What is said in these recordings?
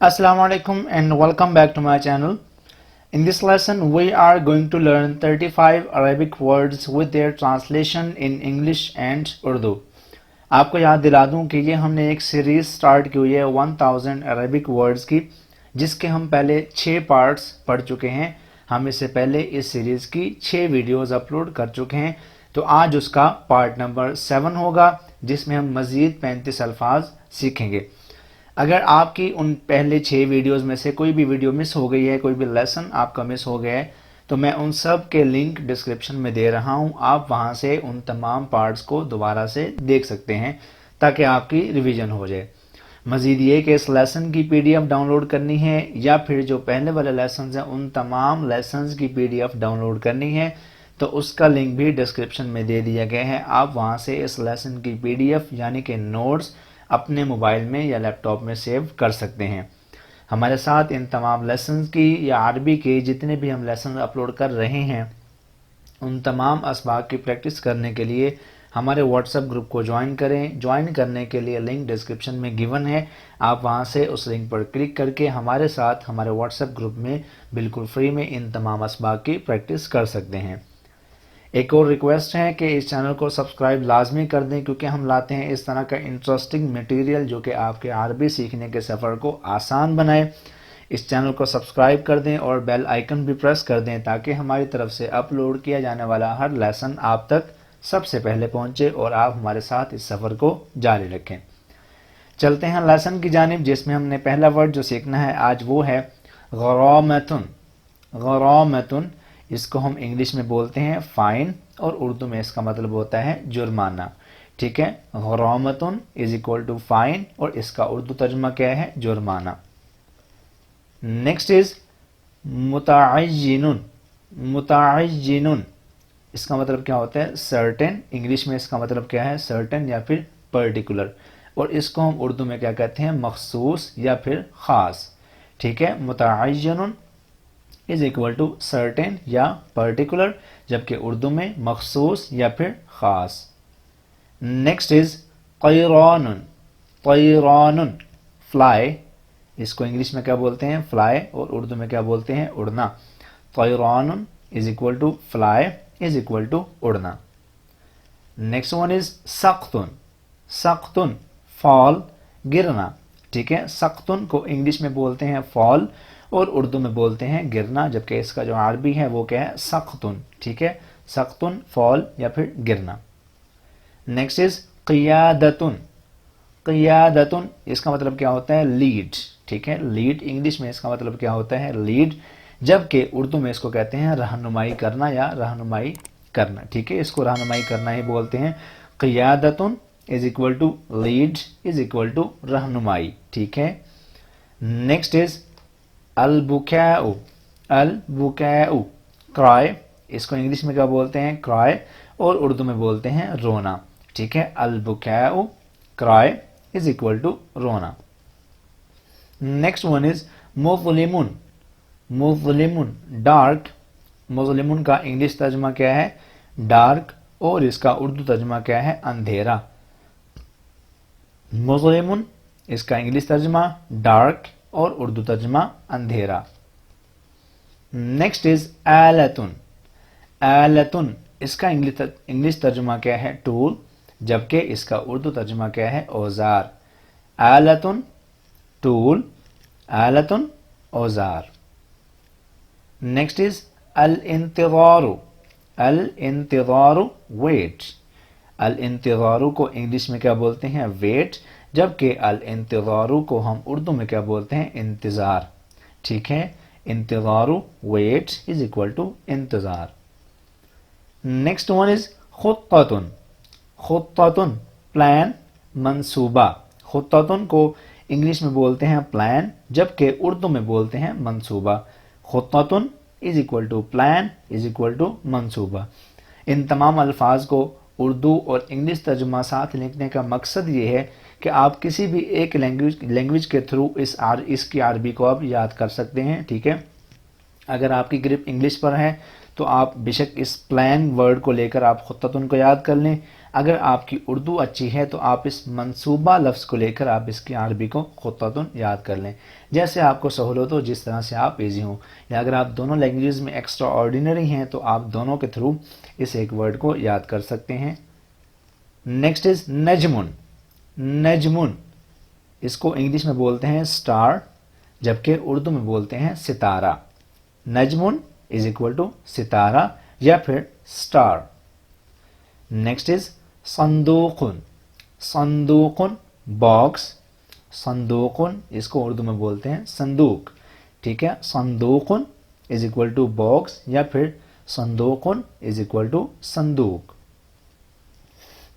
Assalamu alaikum and welcome back to my channel. In this lesson we are going to learn 35 Arabic words with their translation in English and Urdu. आपको याद दिला दूं कि ये हमने एक series start की हुई है 1000 अरेबिक वर्ड्स की, जिसके हम पहले 6 पार्ट्स पढ़ चुके हैं। हम इससे पहले इस सीरीज की 6 वीडियोस अपलोड कर चुके हैं, तो आज उसका पार्ट नंबर 7 होगा, जिसमें हम मज़ीद 35 अल्फाज सीखेंगे। अगर आपकी उन पहले 6 वीडियोस में से कोई भी वीडियो मिस हो गई है, कोई भी लेसन आपका मिस हो गया है, तो मैं उन सब के लिंक डिस्क्रिप्शन में दे रहा हूं। आप वहां से उन तमाम पार्ट्स को दोबारा से देख सकते हैं ताकि आपकी रिवीजन हो जाए। मज़ीद ये कि इस लेसन की पीडीएफ डाउनलोड करनी है या फिर जो पहले वाले लेसन हैं उन तमाम लेसन्स की पीडीएफ डाउनलोड करनी है, तो उसका लिंक भी डिस्क्रिप्शन में दे दिया गया है। आप वहां से इस लेसन की पीडीएफ यानी कि नोट्स अपने मोबाइल में या लैपटॉप में सेव कर सकते हैं। हमारे साथ इन तमाम लेसन्स की या अरबी के जितने भी हम लेसन अपलोड कर रहे हैं, उन तमाम असबाक की प्रैक्टिस करने के लिए हमारे व्हाट्सएप ग्रुप को ज्वाइन करें। ज्वाइन करने के लिए लिंक डिस्क्रिप्शन में गिवन है, आप वहां से उस लिंक पर क्लिक करके हमारे साथ हमारे व्हाट्सएप ग्रुप में बिल्कुल फ्री में इन तमाम असबाक की प्रैक्टिस कर सकते हैं। एक और रिक्वेस्ट है कि इस चैनल को सब्सक्राइब लाजमी कर दें, क्योंकि हम लाते हैं इस तरह का इंटरेस्टिंग मटेरियल जो कि आपके अरबी सीखने के सफ़र को आसान बनाए। इस चैनल को सब्सक्राइब कर दें और बेल आइकन भी प्रेस कर दें ताकि हमारी तरफ से अपलोड किया जाने वाला हर लेसन आप तक सबसे पहले पहुंचे और आप हमारे साथ इस सफ़र को जारी रखें। चलते हैं लेसन की जानिब, जिसमें हमने पहला वर्ड जो सीखना है आज वो है ग़रामतुन। ग़रामतुन, इसको हम इंग्लिश में बोलते हैं फाइन और उर्दू में इसका मतलब होता है जुर्माना। ठीक है, ग़रामतुन इज इक्वल टू फाइन और इसका उर्दू तर्जुमा क्या है? जुर्माना। Next is मुतअय्यिनुन। मुतअय्यिनुन, इसका मतलब क्या होता है? सर्टेन। इंग्लिश में इसका मतलब क्या है? सर्टेन या फिर पर्टिकुलर, और इसको हम उर्दू में क्या कहते हैं? मखसूस या फिर ख़ास। ठीक है, मुतअय्यिनुन इज इक्वल टू सर्टेन या पर्टिकुलर, जबकि उर्दू में मखसूस या फिर ख़ास। नेक्स्ट इज क़ैरानुन। क़ैरानुन, फ्लाई, इसको इंग्लिश में क्या बोलते हैं? फ्लाई, और उर्दू में क्या बोलते हैं? उड़ना। क़ैरानुन is equal to fly is equal to उड़ना। नेक्स्ट वन इज सख्तुन। सख्तुन, फॉल, गिरना। ठीक है, सख्तुन को इंग्लिश में बोलते हैं फॉल और उर्दू में बोलते हैं गिरना, जबकि इसका जो अरबी है वो क्या है? सख्तुन। ठीक है, सख्तुन, फॉल या फिर गिरना। Next is क़ियादतुन। क़ियादतुन, इसका मतलब क्या होता है? लीड। ठीक है, लीड, इंग्लिश में इसका मतलब क्या होता है? लीड, जबकि उर्दू में इसको कहते हैं रहनुमाई करना या रहनुमाई करना। ठीक है, इसको रहनुमाई करना ही बोलते हैं। क़ियादतुन is equal to lead is equal to रहनुमाई। ठीक है, नेक्स्ट इज अल-बुकाउ। अल-बुकाउ, क्राई, इसको इंग्लिश में क्या बोलते हैं? क्राई, और उर्दू में बोलते हैं रोना। ठीक है, अल-बुकाउ, क्राई इज इक्वल टू रोना। नेक्स्ट वन इज मुज़लिमुन। मुज़लिमुन, डार्क। मुज़लिमुन का इंग्लिश तर्जुमा क्या है? डार्क, और इसका उर्दू तर्जुमा क्या है? अंधेरा। मुज़लिमुन, इसका इंग्लिश तर्जुमा डार्क और उर्दू तर्जुमा अंधेरा। Next is आलतुन। आलतुन, इसका इंग्लिश तर्जुमा क्या है? टूल, जबकि इसका उर्दू तर्जुमा क्या है? औजार। आलतुन, टूल, आलतुन, औजार। नेक्स्ट इज अल-इंतिज़ारु। अल-इंतिज़ारु, वेट। अल-इंतिज़ारु को इंग्लिश में क्या बोलते हैं? वेट, जबकि अल-इंतिज़ारु को हम उर्दू में क्या बोलते हैं? इंतज़ार। ठीक है, इंतज़ारु, वेट इज इक्वल टू इंतज़ार। नेक्स्ट वन इज खुत्ततुन। खुत्ततुन, प्लान, मंसूबा। खुत्ततुन को इंग्लिश में बोलते हैं प्लान, जबकि उर्दू में बोलते हैं मंसूबा। खुत्ततुन is equal to plan is equal to मंसूबा। इन तमाम अल्फाज को उर्दू और इंग्लिश तर्जुमा साथ लिखने का मकसद ये है कि आप किसी भी एक लैंग्वेज के थ्रू इसकी अरबी को आप याद कर सकते हैं। ठीक है, अगर आपकी ग्रिप इंग्लिश पर है तो आप बेशक इस प्लान वर्ड को लेकर आप खुत्ततुन को याद कर लें। اگر آپ کی اردو اچھی ہے تو آپ اس منصوبہ لفظ کو لے کر آپ اس کی عربی کو خطۃ یاد کر لیں، جیسے آپ کو سہولت ہو، جس طرح سے آپ ایزی ہوں، یا اگر آپ دونوں لینگویجز میں ایکسٹرا آرڈینری ہیں تو آپ دونوں کے تھرو اس ایک ورڈ کو یاد کر سکتے ہیں۔ Next is نجمن۔ نجمن اس کو انگلش میں بولتے ہیں سٹار، جبکہ اردو میں بولتے ہیں ستارہ۔ نجمن از اکول ٹو ستارہ یا پھر سٹار۔ نیکسٹ از صندوقن۔ صندوقن باکس، صندوقن اس کو اردو میں بولتے ہیں صندوق، ٹھیک ہے۔ صندوقن از اکول ٹو باکس یا پھر صندوقن از اکول ٹو صندوق۔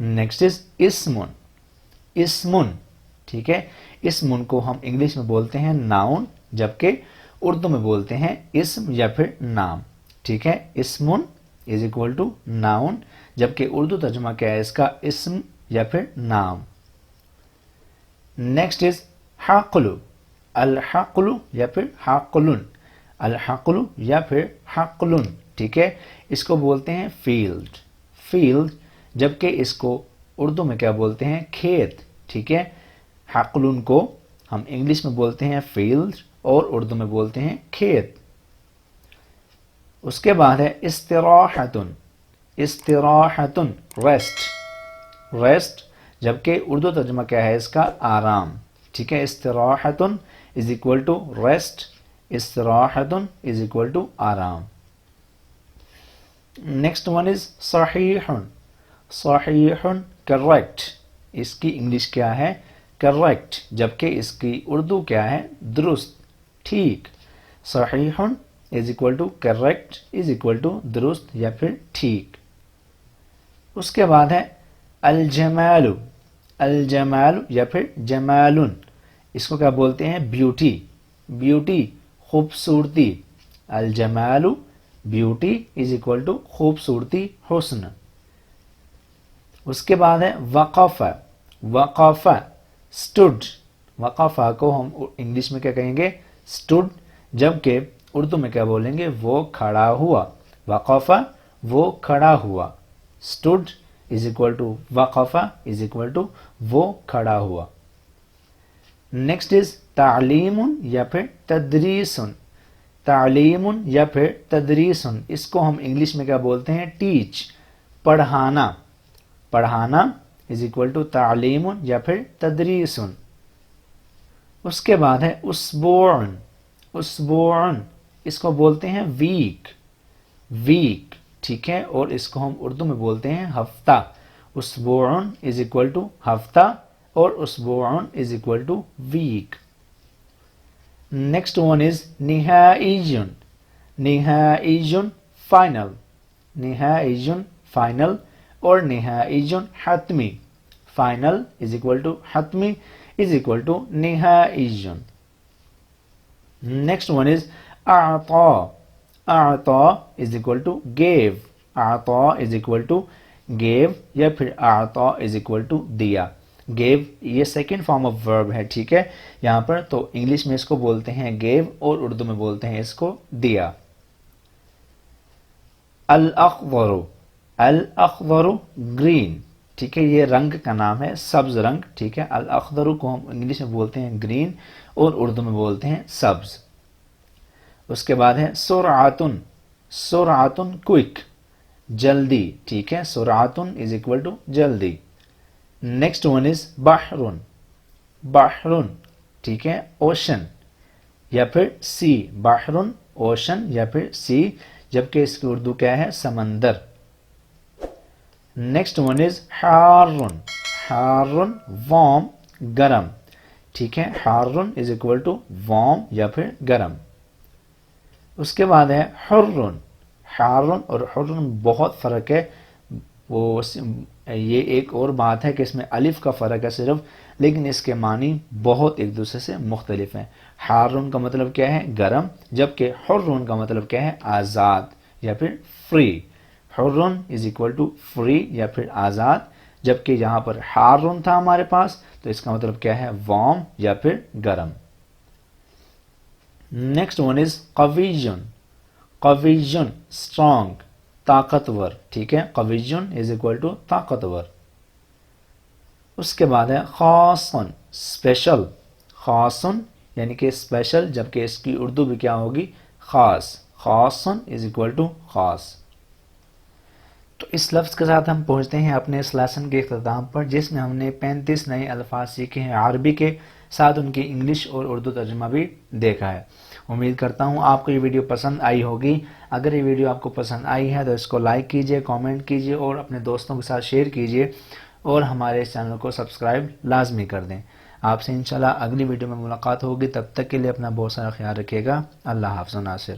نیکسٹ از اسمن۔ اسمن، ٹھیک ہے، اسمن کو ہم انگلش میں بولتے ہیں ناؤن، جبکہ اردو میں بولتے ہیں اسم یا پھر نام، ٹھیک ہے۔ اسمن از اکول ٹو ناؤن، جبکہ اردو ترجمہ کیا ہے اس کا، اسم یا پھر نام۔ Next is حقل۔ الحقل یا پھر حقلن، الحقل یا پھر حقلن، ٹھیک ہے، اس کو بولتے ہیں فیلڈ۔ فیلڈ، جبکہ اس کو اردو میں کیا بولتے ہیں، کھیت، ٹھیک ہے۔ حقلن کو ہم انگلش میں بولتے ہیں فیلڈ اور اردو میں بولتے ہیں کھیت۔ اس کے بعد ہے استراحتن۔ استراحتن ریسٹ، ریسٹ، جبکہ اردو ترجمہ کیا ہے اس کا، آرام، ٹھیک ہے۔ استراحتن از اکول ٹو ریسٹ، استراحتن از اکول ٹو آرام۔ نیکسٹ ون از صحیح۔ صحیح کریکٹ، اس کی انگلش کیا ہے، کریکٹ، جبکہ اس کی اردو کیا ہے، درست، ٹھیک۔ صحیح is equal to correct is equal to درست یا پھر ٹھیک۔ اس کے بعد ہے الجمال۔ الجمال یا پھر جمالن، اس کو کیا بولتے ہیں، بیوٹی، بیوٹی، خوبصورتی۔ الجمال بیوٹی از اکول ٹو خوبصورتی، حسن۔ اس کے بعد ہے وقفہ۔ وقفہ اسٹوڈ، وقفہ کو ہم انگلش میں کیا کہیں گے، اسٹوڈ، جبکہ اردو میں کیا بولیں گے، وہ کھڑا ہوا۔ وقفہ وہ کھڑا ہوا، اسٹوڈ از اکول ٹو وقفہ از اکول ٹو وہ کھڑا ہوا۔ نیکسٹ از تعلیم یا پھر تدریس۔ تعلیم یا پھر تدریس، اس کو ہم انگلش میں کیا بولتے ہیں، ٹیچ، پڑھانا۔ پڑھانا از اکول ٹو تعلیم یا پھر تدریس۔ اس کے بعد ہے اسبوعن۔ اسبوعن اس کو بولتے ہیں ویک، ویک، ٹھیک ہے، اور اس کو ہم اردو میں بولتے ہیں ہفتہ۔ اسبوعن از اکول ٹو ہفتہ اور اسبوعن is equal to week. Next one is نہائیٌ۔ نہائیٌ فائنل، نہائیٌ فائنل اور نہائیٌ حتمی۔ فائنل از اکول ٹو حتمی از اکول ٹو نہائیٌ۔ نیکسٹ ون از اعطا۔ اعطا از اکول ٹو گیو۔ اعطا از اکول ٹو گیو یا پھر اعطا از اکول ٹو دیا۔ گیو یہ سیکنڈ فارم آف ورب ہے، ٹھیک ہے، یہاں پر تو انگلش میں اس کو بولتے ہیں گیو اور اردو میں بولتے ہیں اس کو دیا۔ الاخضر۔ الاخضر گرین، ٹھیک ہے، یہ رنگ کا نام ہے، سبز رنگ، ٹھیک ہے۔ الاخضر کو ہم انگلش میں بولتے ہیں گرین اور اردو میں بولتے ہیں سبز۔ اس کے بعد ہے سرعتن۔ سرعتن کوئک، جلدی، ٹھیک ہے، سرعتن از اکول ٹو جلدی۔ نیکسٹ ون از بحرن۔ بحرن، ٹھیک ہے، اوشن یا پھر سی۔ بحرن اوشن یا پھر سی، جبکہ اس کی اردو کیا ہے، سمندر۔ نیکسٹ ون از حارن۔ حارن وارم، گرم، ٹھیک ہے، حارن از اکول ٹو وارم یا پھر گرم۔ اس کے بعد ہے حرن۔ حارن اور حرن بہت فرق ہے، وہ یہ ایک اور بات ہے کہ اس میں الف کا فرق ہے صرف، لیکن اس کے معنی بہت ایک دوسرے سے مختلف ہیں۔ حارن کا مطلب کیا ہے، گرم، جبکہ حرن کا مطلب کیا ہے، آزاد یا پھر فری۔ حرن از اکول ٹو فری یا پھر آزاد، جبکہ یہاں پر حارن تھا ہمارے پاس تو اس کا مطلب کیا ہے، وارم یا پھر گرم۔ نیکسٹ ون از قویٌ۔ قویٌ اسٹرانگ، طاقتور، ٹھیک ہے، قویٌ از اکول ٹو طاقتور۔ اس کے بعد ہے خاصن، اسپیشل، خاصن یعنی کہ اسپیشل، جبکہ اس کی اردو بھی کیا ہوگی؟ خاص، خاصن از اکول ٹو خاص۔ تو اس لفظ کے ساتھ ہم پہنچتے ہیں اپنے اس لیسن کے اختتام پر، جس میں ہم نے 35 نئے الفاظ سیکھے ہیں عربی کے، ساتھ ان کی انگلش اور اردو ترجمہ بھی دیکھا ہے۔ امید کرتا ہوں آپ کو یہ ویڈیو پسند آئی ہوگی۔ اگر یہ ویڈیو آپ کو پسند آئی ہے تو اس کو لائک کیجئے، کامنٹ کیجئے اور اپنے دوستوں کے ساتھ شیئر کیجئے، اور ہمارے اس چینل کو سبسکرائب لازمی کر دیں۔ آپ سے انشاءاللہ اگلی ویڈیو میں ملاقات ہوگی، تب تک کے لیے اپنا بہت سارا خیال رکھیے گا۔ اللہ حافظ ناصر۔